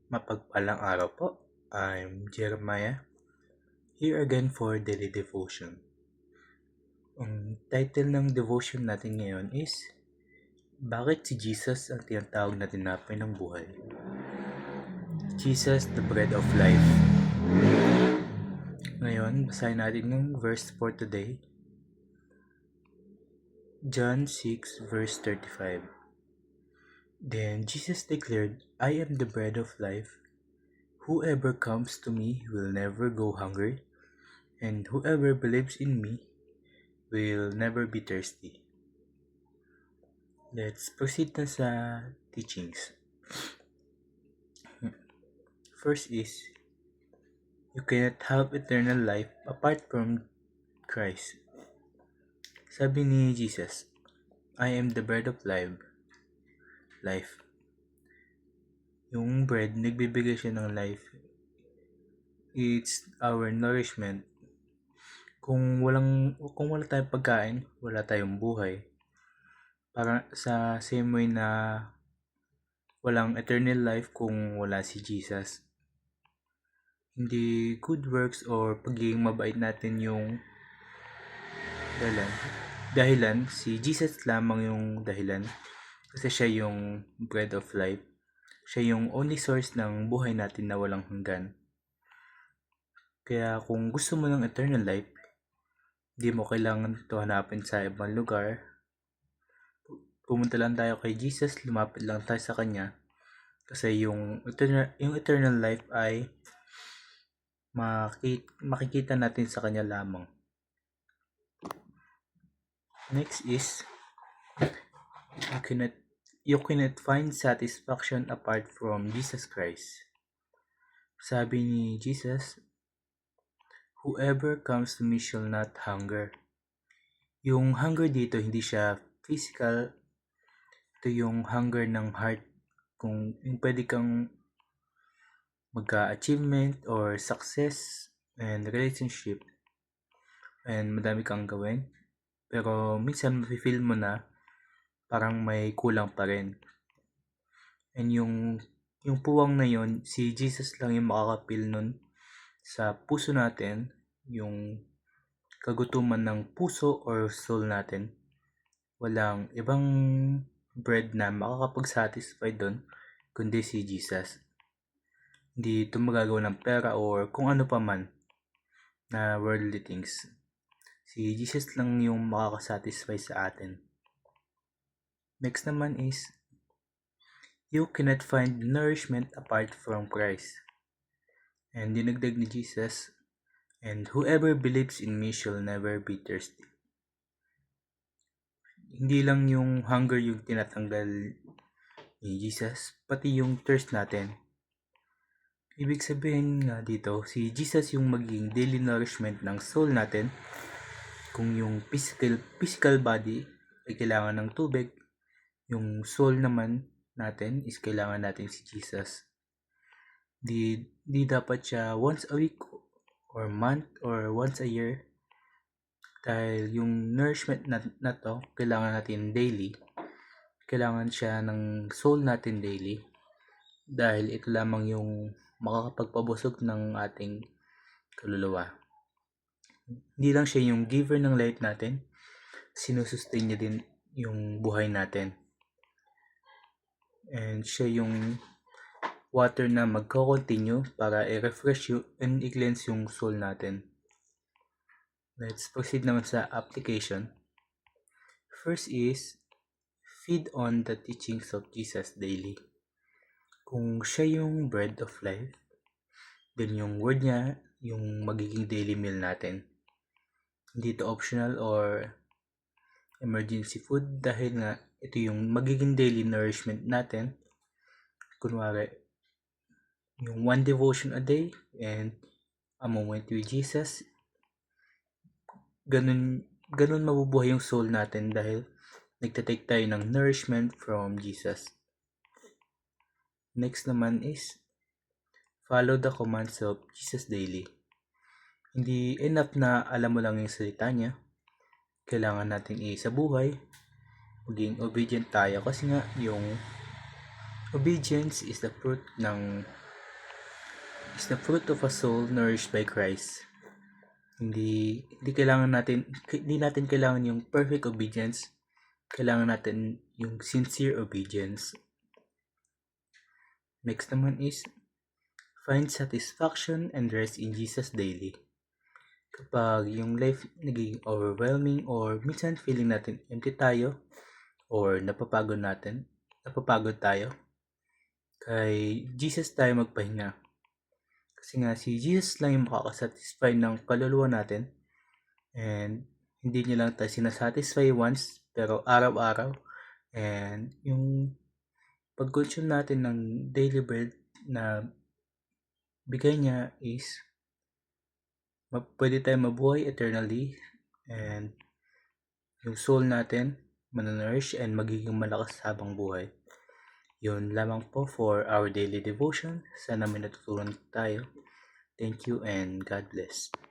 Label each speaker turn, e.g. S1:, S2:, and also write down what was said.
S1: Mapagpalang araw po. I'm Jeremiah, here again for Daily Devotion. Ang title ng devotion natin ngayon is Bakit si Jesus ang tinatawag na tinapay ng buhay? Jesus, the bread of life. Ngayon, basahin natin yung verse for today. John 6 verse 35. Then Jesus declared, I am the bread of life. Whoever comes to me will never go hungry, and whoever believes in me will never be thirsty. Let's proceed na sa teachings. First is, you cannot have eternal life apart from Christ. Sabi ni Jesus, I am the bread of life. Yung bread, nagbibigay siya ng life. It's our nourishment. Kung wala tayong pagkain, wala tayong buhay. Para sa same way na walang eternal life kung wala si Jesus. Hindi good works or pagiging mabait natin yung dahilan. Si Jesus lamang yung dahilan. Kasi siya yung bread of life. Siya yung only source ng buhay natin na walang hanggan. Kaya kung gusto mo ng eternal life, di mo kailangan ito hanapin sa ibang lugar. Pumunta lang tayo kay Jesus, lumapit lang tayo sa Kanya. Kasi yung eternal life ay makikita natin sa Kanya lamang. Next is, you cannot find satisfaction apart from Jesus Christ. Sabi ni Jesus, whoever comes to me shall not hunger. Yung hunger dito, hindi siya physical. Ito yung hunger ng heart. Kung yung pwede kang magka-achievement or success and relationship and madami kang gawin. Pero minsan mafe-feel mo na parang may kulang pa rin. And yung puwang na yon, si Jesus lang yung makakapil nun sa puso natin, yung kagutuman ng puso or soul natin. Walang ibang bread na makakapag-satisfy doon kundi si Jesus. Hindi ito magagawa ng pera or kung ano pa man na worldly things. Si Jesus lang yung makakasatisfy sa atin. Next naman is, you cannot find nourishment apart from Christ. And dinagdag ni Jesus, and whoever believes in me shall never be thirsty. Hindi lang yung hunger yung tinatanggal ni Jesus, pati yung thirst natin. Ibig sabihin nga dito, si Jesus yung magiging daily nourishment ng soul natin. Kung yung physical body ay kailangan ng tubig, yung soul naman natin is kailangan natin si Jesus. Di dapat siya once a week or month or once a year. Dahil yung nourishment na to, kailangan natin daily. Kailangan siya ng soul natin daily. Dahil ito lamang yung makakapagpabusog ng ating kaluluwa. Hindi lang siya yung giver ng life natin, sinusustain niya din yung buhay natin. And siya yung water na magko-continue para i-refresh you and i-cleanse yung soul natin. Let's proceed naman sa application. First is, feed on the teachings of Jesus daily. Kung siya yung bread of life, then yung word niya, yung magiging daily meal natin. Hindi ito optional or emergency food dahil nga ito yung magiging daily nourishment natin. Kunwari, yung one devotion a day and a moment with Jesus. Ganun mabubuhay yung soul natin dahil nagtatake tayo ng nourishment from Jesus. Next naman is, follow the commands of Jesus daily. Hindi enough na alam mo lang yung salita niya. Kailangan natin sa buhay maging obedient tayo kasi nga yung obedience is the fruit ng is the fruit of a soul nourished by Christ. Hindi natin kailangan yung perfect obedience. Kailangan natin yung sincere obedience. Next naman is find satisfaction and rest in Jesus daily. Kapag yung life naging overwhelming or minsan feeling natin empty tayo or napapagod tayo, kay Jesus tayo magpahinga. Kasi nga si Jesus lang yung makakasatisfy ng kaluluwa natin, and hindi niya lang tayo sinasatisfy once pero araw-araw. And yung pag-consume natin ng daily bread na bigay niya is pwede tayo mabuhay eternally, and yung soul natin mananourish and magiging malakas habang buhay. Yun lamang po for our daily devotion. Sana may natutunan tayo. Thank you and God bless.